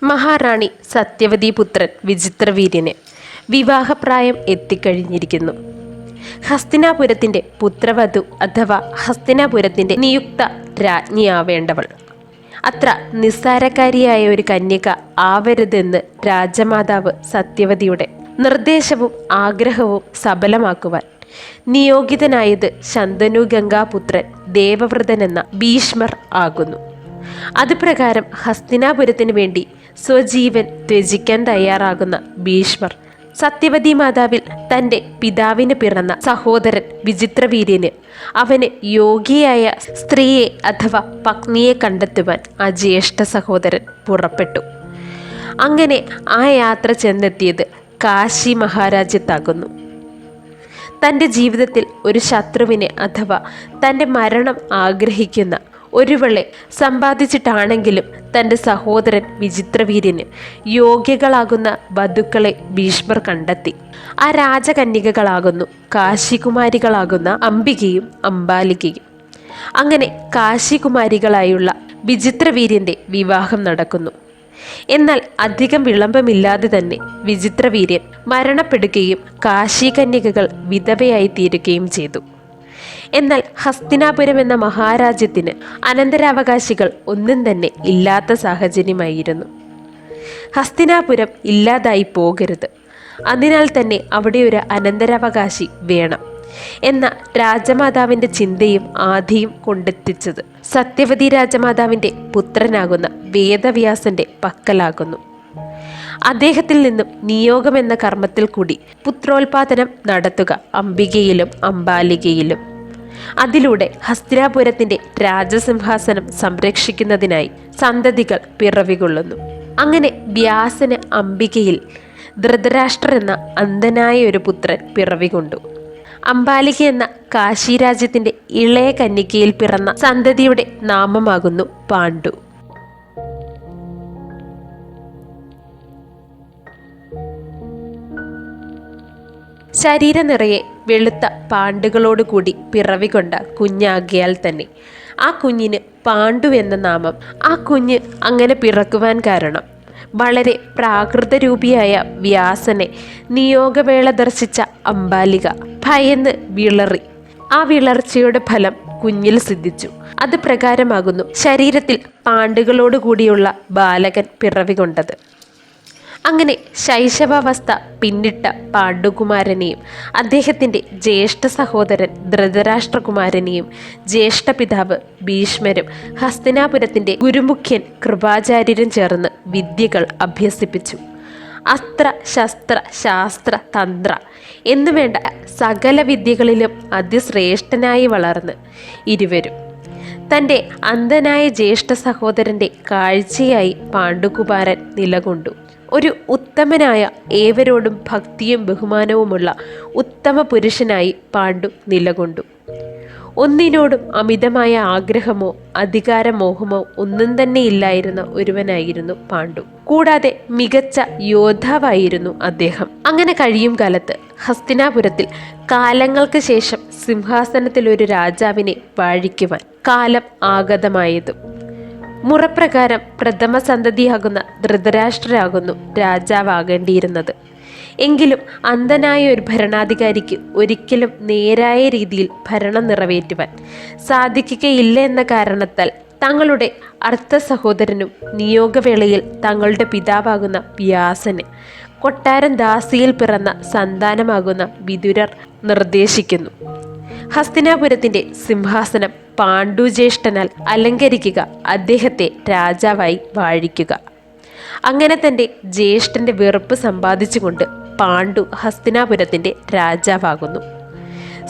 മഹാറാണി സത്യവതി പുത്രൻ വിചിത്രവീര്യന് വിവാഹപ്രായം എത്തിക്കഴിഞ്ഞിരിക്കുന്നു. ഹസ്തിനാപുരത്തിൻ്റെ പുത്രവധു അഥവാ ഹസ്തിനാപുരത്തിൻ്റെ നിയുക്ത രാജ്ഞിയാവേണ്ടവൾ അത്ര നിസ്സാരക്കാരിയായ ഒരു കന്യക ആവരുതെന്ന് രാജമാതാവ് സത്യവതിയുടെ നിർദ്ദേശവും ആഗ്രഹവും സഫലമാക്കുവാൻ നിയോഗിതനായത് ശന്തനു ഗംഗാപുത്രൻ ദേവവ്രതൻ എന്ന ഭീഷ്മർ ആകുന്നു. അതുപ്രകാരം ഹസ്തിനാപുരത്തിനു വേണ്ടി സ്വജീവൻ ത്യജിക്കാൻ തയ്യാറാകുന്ന ഭീഷ്മർ സത്യവതി മാതാവിൽ തൻ്റെ പിതാവിന് പിറന്ന സഹോദരൻ വിചിത്രവീര്യന് അവന് യോഗ്യയായ സ്ത്രീയെ അഥവാ പത്നിയെ കണ്ടെത്തുവാൻ ആ ജ്യേഷ്ഠ സഹോദരൻ പുറപ്പെട്ടു. അങ്ങനെ ആ യാത്ര ചെന്നെത്തിയത് കാശി മഹാരാജ്യത്താകുന്നു. തൻ്റെ ജീവിതത്തിൽ ഒരു ശത്രുവിനെ അഥവാ തൻ്റെ മരണം ആഗ്രഹിക്കുന്ന ഒരുവളെ സമ്പാദിച്ചിട്ടാണെങ്കിലും തൻ്റെ സഹോദരൻ വിചിത്രവീര്യന് യോഗ്യകളാകുന്ന വധുക്കളെ ഭീഷ്മർ കണ്ടെത്തി. ആ രാജകന്യകകളാകുന്നു കാശികുമാരികളാകുന്ന അംബികയും അംബാലികയും. അങ്ങനെ കാശികുമാരികളായുള്ള വിചിത്രവീര്യൻ്റെ വിവാഹം നടക്കുന്നു. എന്നാൽ അധികം വിളംബമില്ലാതെ തന്നെ വിചിത്രവീര്യൻ മരണപ്പെടുകയും കാശികന്യകകൾ വിധവയായി തീരുകയും ചെയ്തു. എന്നാൽ ഹസ്തിനാപുരം എന്ന മഹാരാജ്യത്തിന് അനന്തരാവകാശികൾ ഒന്നും തന്നെ ഇല്ലാത്ത സാഹചര്യമായിരുന്നു. ഹസ്തിനാപുരം ഇല്ലാതായി പോകരുത്, അതിനാൽ തന്നെ അവിടെ ഒരു അനന്തരാവകാശി വേണം എന്ന രാജമാതാവിൻ്റെ ചിന്തയും ആധിയും കൊണ്ടെത്തിച്ചത് സത്യവതി രാജമാതാവിൻ്റെ പുത്രനാകുന്ന വേദവ്യാസന്റെ പക്കലാകുന്നു. അദ്ദേഹത്തിൽ നിന്നും നിയോഗമെന്ന കർമ്മത്തിൽ കൂടി പുത്രോൽപാദനം നടത്തുക അംബികയിലും അംബാലികയിലും. അതിലൂടെ ഹസ്തിനാപുരത്തിൻ്റെ രാജസിംഹാസനം സംരക്ഷിക്കുന്നതിനായി സന്തതികൾ പിറവികൊള്ളുന്നു. അങ്ങനെ വ്യാസന് അംബികയിൽ ധൃതരാഷ്ട്രർ എന്ന അന്ധനായ ഒരു പുത്രൻ പിറവികൊണ്ടു. അംബാലിക എന്ന കാശിരാജ്യത്തിൻ്റെ ഇളയ കന്യകയിൽ പിറന്ന സന്തതിയുടെ നാമമാകുന്നു പാണ്ഡു. ശരീര നിറയെ വെളുത്ത പാണ്ടുകളോടുകൂടി പിറവികൊണ്ട കുഞ്ഞാകിയാൽ തന്നെ ആ കുഞ്ഞിന് പാണ്ഡു എന്ന നാമം. ആ കുഞ്ഞ് അങ്ങനെ പിറക്കുവാൻ കാരണം വളരെ പ്രാകൃതരൂപിയായ വ്യാസനെ നിയോഗവേള ദർശിച്ച അംബാലിക ഭയന്ന് വിളറി. ആ വിളർച്ചയുടെ ഫലം കുഞ്ഞിൽ സിദ്ധിച്ചു. അത് പ്രകാരമാകുന്നു ശരീരത്തിൽ പാണ്ടുകളോടുകൂടിയുള്ള ബാലകൻ പിറവികൊണ്ടത്. അങ്ങനെ ശൈശവാവസ്ഥ പിന്നിട്ട പാണ്ഡുകുമാരനെയും അദ്ദേഹത്തിൻ്റെ ജ്യേഷ്ഠ സഹോദരൻ ധൃതരാഷ്ട്രകുമാരനെയും ജ്യേഷ്ഠപിതാവ് ഭീഷ്മരും ഹസ്തിനാപുരത്തിൻ്റെ ഗുരുമുഖ്യൻ കൃപാചാര്യരും ചേർന്ന് വിദ്യകൾ അഭ്യസിപ്പിച്ചു. അസ്ത്ര ശസ്ത്ര ശാസ്ത്ര തന്ത്ര എന്നുവേണ്ട സകല വിദ്യകളിലും അതിശ്രേഷ്ഠനായി വളർന്ന് ഇരുവരും തൻ്റെ അന്ധനായ ജ്യേഷ്ഠ സഹോദരൻ്റെ കാഴ്ചയായി പാണ്ഡുകുമാരൻ നിലകൊണ്ടു. ഒരു ഉത്തമനായ ഏവരോടും ഭക്തിയും ബഹുമാനവുമുള്ള ഉത്തമ പുരുഷനായി പാണ്ഡു നിലകൊണ്ടു. ഒന്നിനോടും അമിതമായ ആഗ്രഹമോ അധികാരമോഹമോ ഒന്നും തന്നെ ഇല്ലായിരുന്ന ഒരുവനായിരുന്നു പാണ്ഡു. കൂടാതെ മികച്ച യോദ്ധാവായിരുന്നു അദ്ദേഹം. അങ്ങനെ കഴിയും കാലത്ത് ഹസ്തിനാപുരത്തിൽ കാലങ്ങൾക്ക് ശേഷം സിംഹാസനത്തിൽ ഒരു രാജാവിനെ വാഴിക്കുവാൻ കാലം ആഗതമായതും മുറപ്രകാരം പ്രഥമ സന്തതിയാകുന്ന ധൃതരാഷ്ട്രരാകുന്നു രാജാവാകേണ്ടിയിരുന്നത്. എങ്കിലും അന്ധനായ ഒരു ഭരണാധികാരിക്ക് ഒരിക്കലും നേരായ രീതിയിൽ ഭരണം നിറവേറ്റുവാൻ സാധിക്കുകയില്ല എന്ന കാരണത്താൽ തങ്ങളുടെ അർത്ഥ സഹോദരനും നിയോഗവേളയിൽ തങ്ങളുടെ പിതാവാകുന്ന വ്യാസന് കൊട്ടാരം ദാസിയിൽ പിറന്ന സന്താനമാകുന്ന വിതുരർ നിർദ്ദേശിക്കുന്നു. ഹസ്തിനാപുരത്തിൻ്റെ സിംഹാസനം പാണ്ഡു ജ്യേഷ്ഠനാൽ അലങ്കരിക്കുക, അദ്ദേഹത്തെ രാജാവായി വാഴിക്കുക. അങ്ങനെ തൻ്റെ ജ്യേഷ്ഠൻ്റെ വെറുപ്പ് സമ്പാദിച്ചുകൊണ്ട് പാണ്ഡു ഹസ്തിനാപുരത്തിൻ്റെ രാജാവാകുന്നു.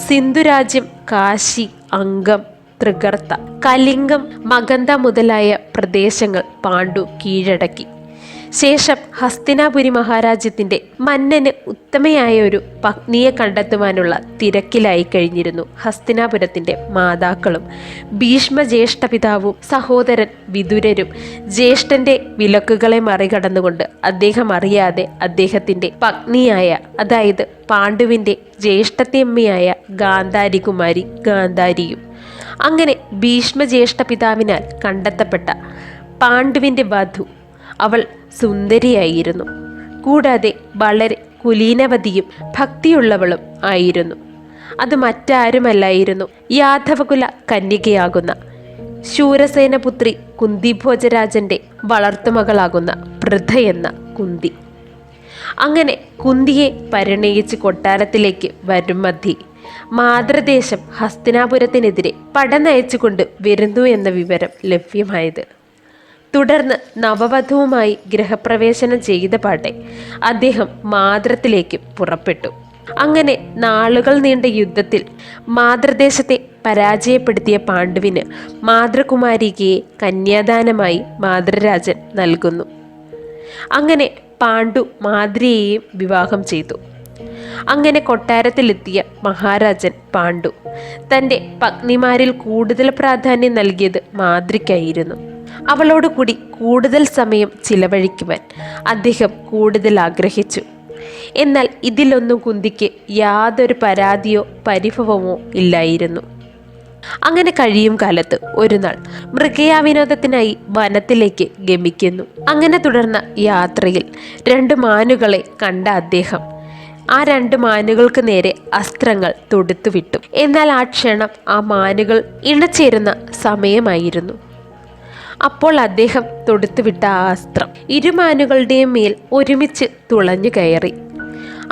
സിന്ധുരാജ്യം, കാശി, അംഗം, തൃഗർത്ത, കലിംഗം, മഗന്ധ മുതലായ പ്രദേശങ്ങൾ പാണ്ഡു കീഴടക്കി. ശേഷം ഹസ്തിനാപുരി മഹാരാജ്യത്തിൻ്റെ മന്നന് ഉത്തമയായ ഒരു പത്നിയെ കണ്ടെത്തുവാനുള്ള തിരക്കിലായി കഴിഞ്ഞിരുന്നു ഹസ്തിനാപുരത്തിൻ്റെ മാതാക്കളും ഭീഷ്മ ജ്യേഷ്ഠപിതാവും സഹോദരൻ വിതുരരും. ജ്യേഷ്ഠൻ്റെ വിലക്കുകളെ മറികടന്നുകൊണ്ട് അദ്ദേഹം അറിയാതെ അദ്ദേഹത്തിൻ്റെ പത്നിയായ, അതായത് പാണ്ഡുവിൻ്റെ ജ്യേഷ്ഠത്തിയമ്മയായ ഗാന്ധാരികുമാരി ഗാന്ധാരിയും, അങ്ങനെ ഭീഷ്മ ജ്യേഷ്ഠപിതാവിനാൽ കണ്ടെത്തപ്പെട്ട പാണ്ഡുവിൻ്റെ വധു അവൾ സുന്ദരിയായിരുന്നു. കൂടാതെ വളരെ കുലീനവതിയും ഭക്തിയുള്ളവളും ആയിരുന്നു. അത് മറ്റാരുമല്ലായിരുന്നു, യാദവകുല കന്യകയാകുന്ന ശൂരസേനപുത്രി കുന്തിഭോജരാജന്റെ വളർത്തുമകളാകുന്ന വൃദ്ധ എന്ന കുന്തി. അങ്ങനെ കുന്തിയെ പരിണയിച്ച് കൊട്ടാരത്തിലേക്ക് വരും മധ്യേ മാതൃദേശം ഹസ്തിനാപുരത്തിനെതിരെ പടനയിച്ചുകൊണ്ട് വരുന്നു എന്ന വിവരം ലഭ്യമായത്. തുടർന്ന് നവവധുവുമായി ഗൃഹപ്രവേശനം ചെയ്ത പാടെ അദ്ദേഹം മാതൃത്തിലേക്ക് പുറപ്പെട്ടു. അങ്ങനെ നാളുകൾ നീണ്ട യുദ്ധത്തിൽ മാതൃദേശത്തെ പരാജയപ്പെടുത്തിയ പാണ്ഡുവിന് മാതൃകുമാരികയെ കന്യാദാനമായി മാതൃരാജൻ നൽകുന്നു. അങ്ങനെ പാണ്ഡു മാതൃയെയും വിവാഹം ചെയ്തു. അങ്ങനെ കൊട്ടാരത്തിലെത്തിയ മഹാരാജൻ പാണ്ഡു തൻ്റെ പത്നിമാരിൽ കൂടുതൽ പ്രാധാന്യം നൽകിയത് മാതൃയ്ക്കായിരുന്നു. അവളോടുകൂടി കൂടുതൽ സമയം ചിലവഴിക്കുവാൻ അദ്ദേഹം കൂടുതൽ ആഗ്രഹിച്ചു. എന്നാൽ ഇതിലൊന്നും കുന്തിക്ക് യാതൊരു പരാതിയോ പരിഭവമോ ഇല്ലായിരുന്നു. അങ്ങനെ കഴിയും കാലത്ത് ഒരു നാൾ മൃഗയാവിനോദത്തിനായി വനത്തിലേക്ക് ഗമിക്കുന്നു. അങ്ങനെ തുടർന്ന യാത്രയിൽ 2 മാനുകളെ കണ്ട അദ്ദേഹം ആ 2 മാനുകൾക്ക് നേരെ അസ്ത്രങ്ങൾ തൊടുത്തുവിട്ടു. എന്നാൽ ആ ക്ഷണം ആ മാനുകൾ ഇണചേരുന്ന സമയമായിരുന്നു. അപ്പോൾ അദ്ദേഹം തൊടുത്തുവിട്ട ആ അസ്ത്രം ഇരുമാനുകളുടെയും മേൽ ഒരുമിച്ച് തുളഞ്ഞു കയറി.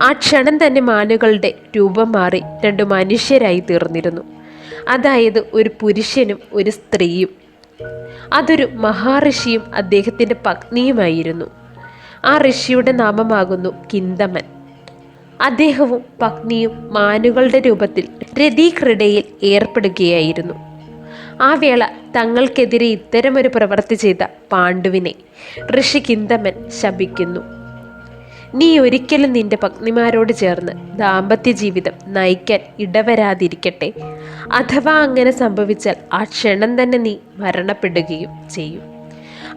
ആ ക്ഷണം തന്നെ മാനുകളുടെ രൂപം മാറി 2 മനുഷ്യരായി തീർന്നിരുന്നു. അതായത് ഒരു പുരുഷനും ഒരു സ്ത്രീയും. അതൊരു മഹാഋഷിയും അദ്ദേഹത്തിൻ്റെ പത്നിയുമായിരുന്നു. ആ ഋഷിയുടെ നാമമാകുന്നു കിന്തമൻ. അദ്ദേഹവും പത്നിയും മാനുകളുടെ രൂപത്തിൽ രതിക്രീഡയിൽ ഏർപ്പെടുകയായിരുന്നു. ആ വേള തങ്ങൾക്കെതിരെ ഇത്തരമൊരു പ്രവൃത്തി ചെയ്ത പാണ്ഡുവിനെ ഋഷി കിന്തമൻ ശപിക്കുന്നു. നീ ഒരിക്കലും നിന്റെ പത്നിമാരോട് ചേർന്ന് ദാമ്പത്യ ജീവിതം നയിക്കാൻ ഇടവരാതിരിക്കട്ടെ. അഥവാ അങ്ങനെ സംഭവിച്ചാൽ ആ ക്ഷണം തന്നെ നീ മരണപ്പെടുകയും ചെയ്യും.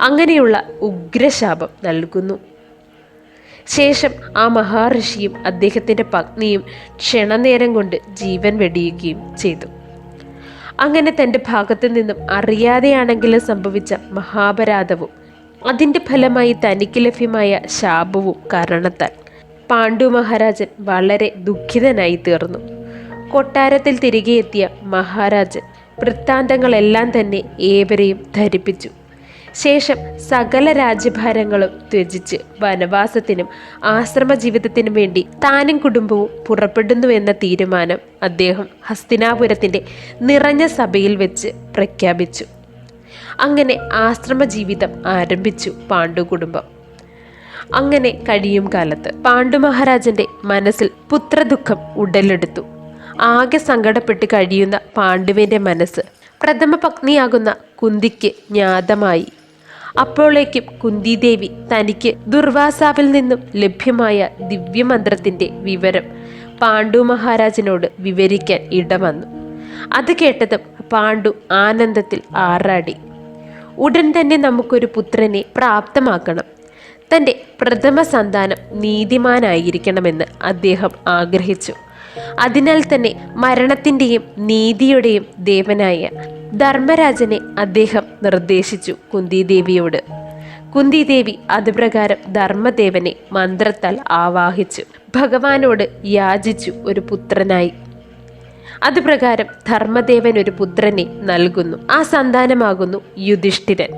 അങ്ങനെയുള്ള ഉഗ്രശാപം നൽകുന്നു. ശേഷം ആ മഹാഋഷിയും അദ്ദേഹത്തിൻ്റെ പത്നിയും ക്ഷണനേരം കൊണ്ട് ജീവൻ വെടിയുകയും ചെയ്തു. അങ്ങനെ തൻ്റെ ഭാഗത്തു നിന്നും അറിയാതെയാണെങ്കിലും സംഭവിച്ച മഹാപരാധവും അതിൻ്റെ ഫലമായി തനിക്ക് ലഭ്യമായ ശാപവും കാരണത്താൽ പാണ്ഡു മഹാരാജൻ വളരെ ദുഃഖിതനായി തീർന്നു. കൊട്ടാരത്തിൽ തിരികെ എത്തിയ മഹാരാജൻ വൃത്താന്തങ്ങളെല്ലാം തന്നെ ഏവരെയും ധരിപ്പിച്ചു. ശേഷം സകല രാജ്യഭാരങ്ങളും ത്യജിച്ച് വനവാസത്തിനും ആശ്രമ ജീവിതത്തിനും വേണ്ടി താനും കുടുംബവും പുറപ്പെടുന്നുവെന്ന തീരുമാനം അദ്ദേഹം ഹസ്തിനാപുരത്തിൻ്റെ നിറഞ്ഞ സഭയിൽ വെച്ച് പ്രഖ്യാപിച്ചു. അങ്ങനെ ആശ്രമ ജീവിതം ആരംഭിച്ചു പാണ്ഡു കുടുംബം. അങ്ങനെ കഴിയും കാലത്ത് പാണ്ഡു മഹാരാജന്റെ മനസ്സിൽ പുത്രദുഃഖം ഉടലെടുത്തു. ആകെ സങ്കടപ്പെട്ട് കഴിയുന്ന പാണ്ഡുവിൻ്റെ മനസ്സ് പ്രഥമ പത്നിയാകുന്ന കുന്തിക്ക് ജ്ഞാതമായി. അപ്പോഴേക്കും കുന്തിദേവി തനിക്ക് ദുർവാസാവിൽ നിന്നും ലഭ്യമായ ദിവ്യമന്ത്രത്തിൻ്റെ വിവരം പാണ്ഡു മഹാരാജനോട് വിവരിക്കാൻ ഇടവന്നു. അത് കേട്ടതും പാണ്ഡു ആനന്ദത്തിൽ ആറാടി. ഉടൻ തന്നെ നമുക്കൊരു പുത്രനെ പ്രാപ്തമാക്കണം. തൻ്റെ പ്രഥമ സന്താനം നീതിമാനായിരിക്കണമെന്ന് അദ്ദേഹം ആഗ്രഹിച്ചു. അതിനാൽ തന്നെ മരണത്തിൻ്റെയും നീതിയുടെയും ദേവനായ ധർമ്മരാജനെ അദ്ദേഹം നിർദ്ദേശിച്ചു കുന്തിദേവിയോട്. കുന്തിദേവി അതുപ്രകാരം ധർമ്മദേവനെ മന്ത്രത്താൽ ആവാഹിച്ചു ഭഗവാനോട് യാചിച്ചു ഒരു പുത്രനായി. അതുപ്രകാരം ധർമ്മദേവൻ ഒരു പുത്രനെ നൽകുന്നു. ആ സന്താനമാകുന്നു യുധിഷ്ഠിരൻ.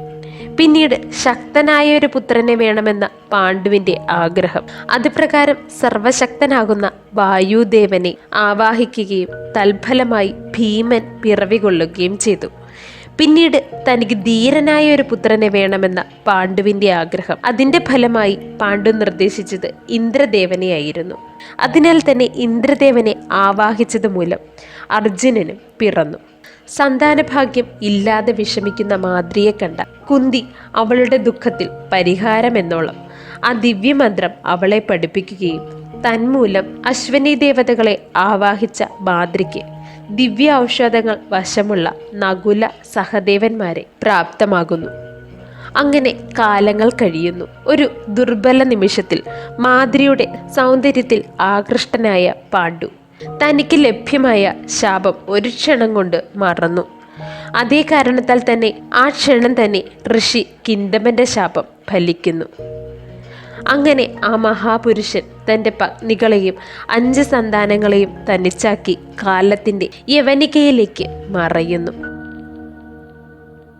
പിന്നീട് ശക്തനായ ഒരു പുത്രനെ വേണമെന്ന പാണ്ഡുവിൻ്റെ ആഗ്രഹം. അതുപ്രകാരം സർവശക്തനാകുന്ന വായുദേവനെ ആവാഹിക്കുകയും തൽഫലമായി ഭീമൻ പിറവികൊള്ളുകയും ചെയ്തു. പിന്നീട് തനിക്ക് ധീരനായ ഒരു പുത്രനെ വേണമെന്ന പാണ്ഡുവിൻ്റെ ആഗ്രഹം. അതിൻ്റെ ഫലമായി പാണ്ഡു നിർദ്ദേശിച്ചത് ഇന്ദ്രദേവനെയായിരുന്നു. അതിനാൽ തന്നെ ഇന്ദ്രദേവനെ ആവാഹിച്ചത് മൂലം അർജുനനും പിറന്നു. സന്താനഭാഗ്യം ഇല്ലാതെ വിഷമിക്കുന്ന മാദ്രിയെ കണ്ട കുന്തി അവളുടെ ദുഃഖത്തിൽ പരിഹാരമെന്നോളം ആ ദിവ്യമന്ത്രം അവളെ പഠിപ്പിക്കുകയും തന്മൂലം അശ്വനി ദേവതകളെ ആവാഹിച്ച മാദ്രിക്ക് ദിവ്യ ഔഷധങ്ങൾ വശമുള്ള നകുല സഹദേവന്മാരെ പ്രാപ്തമാകുന്നു. അങ്ങനെ കാലങ്ങൾ കഴിയുന്നു. ഒരു ദുർബല നിമിഷത്തിൽ മാദ്രിയുടെ സൗന്ദര്യത്തിൽ ആകൃഷ്ടനായ പാണ്ഡു തനിക്ക് ലഭ്യമായ ശാപം ഒരു ക്ഷണം കൊണ്ട് മറന്നു. അതേ കാരണത്താൽ തന്നെ ആ ക്ഷണം തന്നെ ഋഷി കിന്തമന്റെ ശാപം ഫലിക്കുന്നു. അങ്ങനെ ആ മഹാപുരുഷൻ തൻ്റെ പത്നികളെയും 5 സന്താനങ്ങളെയും തനിച്ചാക്കി കാലത്തിൻ്റെ യവനികയിലേക്ക് മറയുന്നു.